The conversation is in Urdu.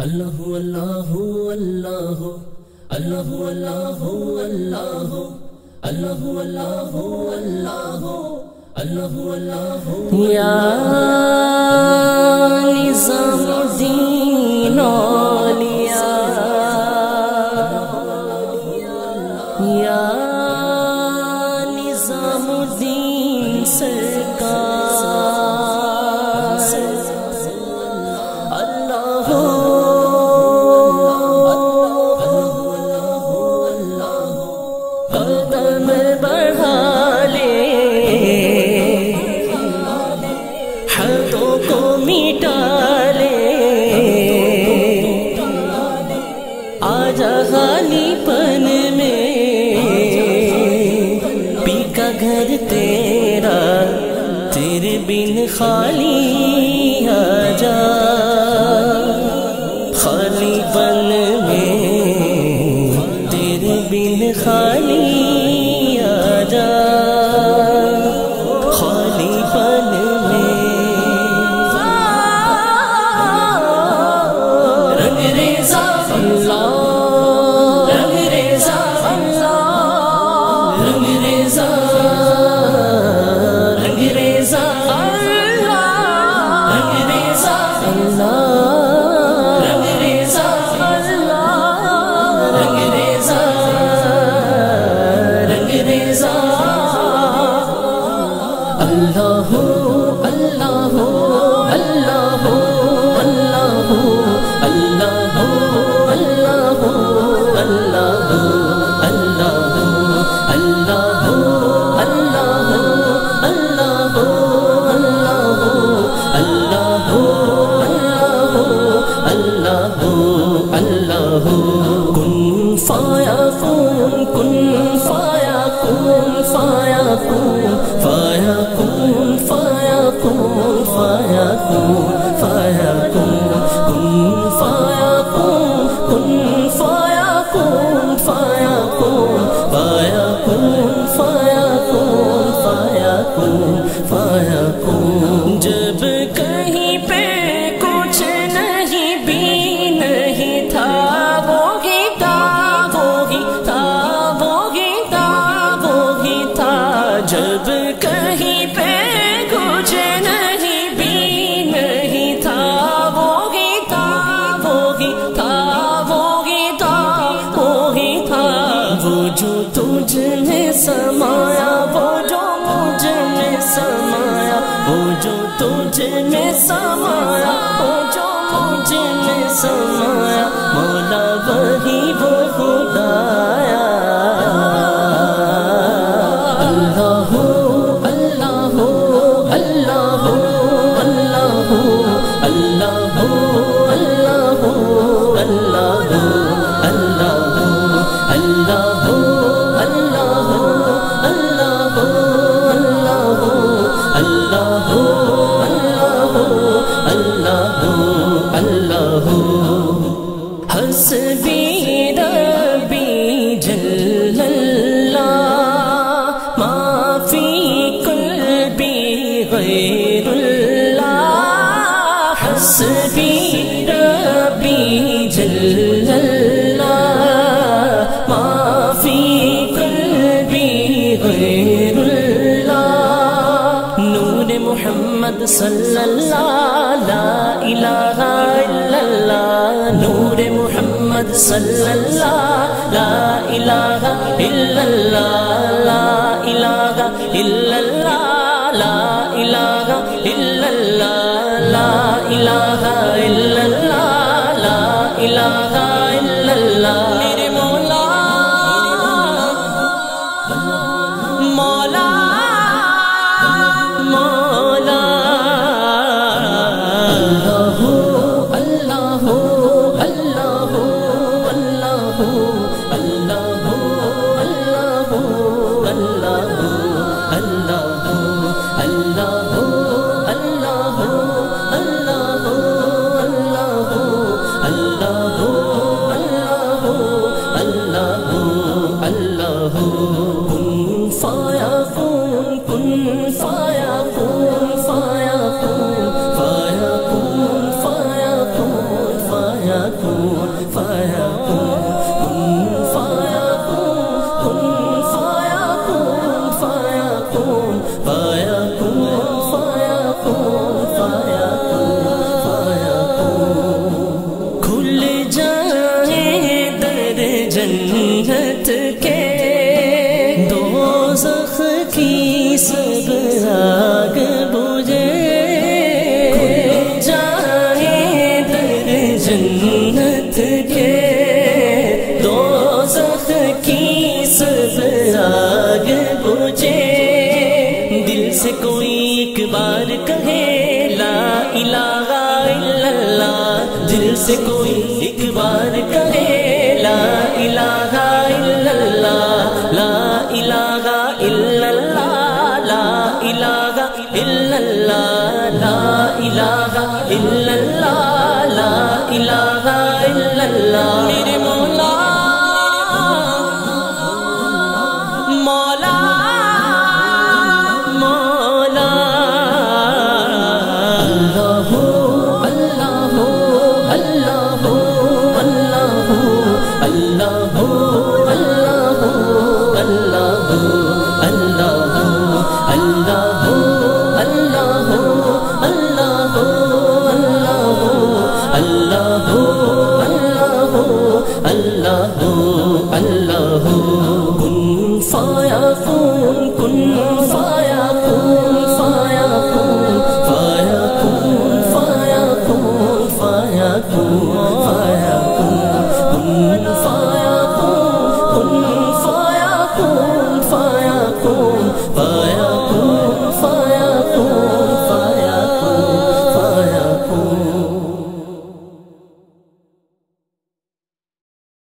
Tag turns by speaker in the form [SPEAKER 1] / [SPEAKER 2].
[SPEAKER 1] اللہ اللہ اللہ اللہ اللہ اللہ اللہ اللہ اللہ اللہ اللہ یا نظام الدین اولیاء یا نظام الدین سرکار قدم بڑھا لے حدوں کو مٹا لے آجا خالی پن میں پی کا گھر تیرا تیرے بن خالی آجا خالی پن میں بن خالی آجا خالی پن میں رنگ ریزا اللہ رنگ ریزا اللہ رنگ ریزا رنگ ریزا اللہ رنگ ریزا اللہ اللہ اللہ اللہ اللہ اللہ اللہ اللہ اللہ اللہ کن فیکون کن فیکون فیکون فیکون فیکون فیکون فیکون کن فیکون کن فیکون فیکون فیکون فیکون فیکون فیکون جب کہیں پہ کچھ نہیں بھی نہیں تھا وہ ہی تھا وہ ہی تھا وہ ہی تھا وہ ہی تھا جب کہیں پہ کچھ نہیں بھی نہیں تھا وہ ہی تھا وہ ہی تھا وہ ہی تھا وہ ہی تھا وہ جو تجھ میں سمایا وہ جو مجھ میں سمایا وہ جو تجھ میں سمایا وہ جو مجھ میں سمایا مولا وہی وہ خدایا اللہ اللہ اللہ اللہ اللہ اللہ اللہ حسبی ربی جل اللہ ما فی قلبی غیر اللہ حسبی ربی جل اللہ ما فی قلبی غیر اللہ نور محمد صلی اللہ لا الہ الا اللہ نور محمد صلی اللہ لا الہ الا اللہ لا الہ الا اللہ لا الہ الا اللہ لا الہ الا اللہ لا الہ الا اللہ میرے مولا مولا مولا اللہ اللہ اللہ اللہ اللہ اللہ اللہ اللہ اللہ اللہ اللہ فيكون فيكون كن فيكون فيكون فيكون فيكون فيكون کھل جائیں در جنت کے دوزخ کی سب آگ بجھے کھل جائیں در جنت کے دوزخ کی سب آگ بجھے دل سے کوئی ایک بار کہے لا الہ الا اللہ دل سے کوئی ایک بار کہے لا الہ الا اللہ لا الہ الا اللہ لا الہ الا اللہ لا الہ الا اللہ لا الہ الا اللہ میرے مولا مولا مولا اللہ اللہ اللہ اللہ اللہ اللہ اللہ اللہ اللہ اللہ اللہ اللہ اللہ کن فیکون کن فیکون فیکون فیکون فیکون فیکون فیکون کن فیکون کن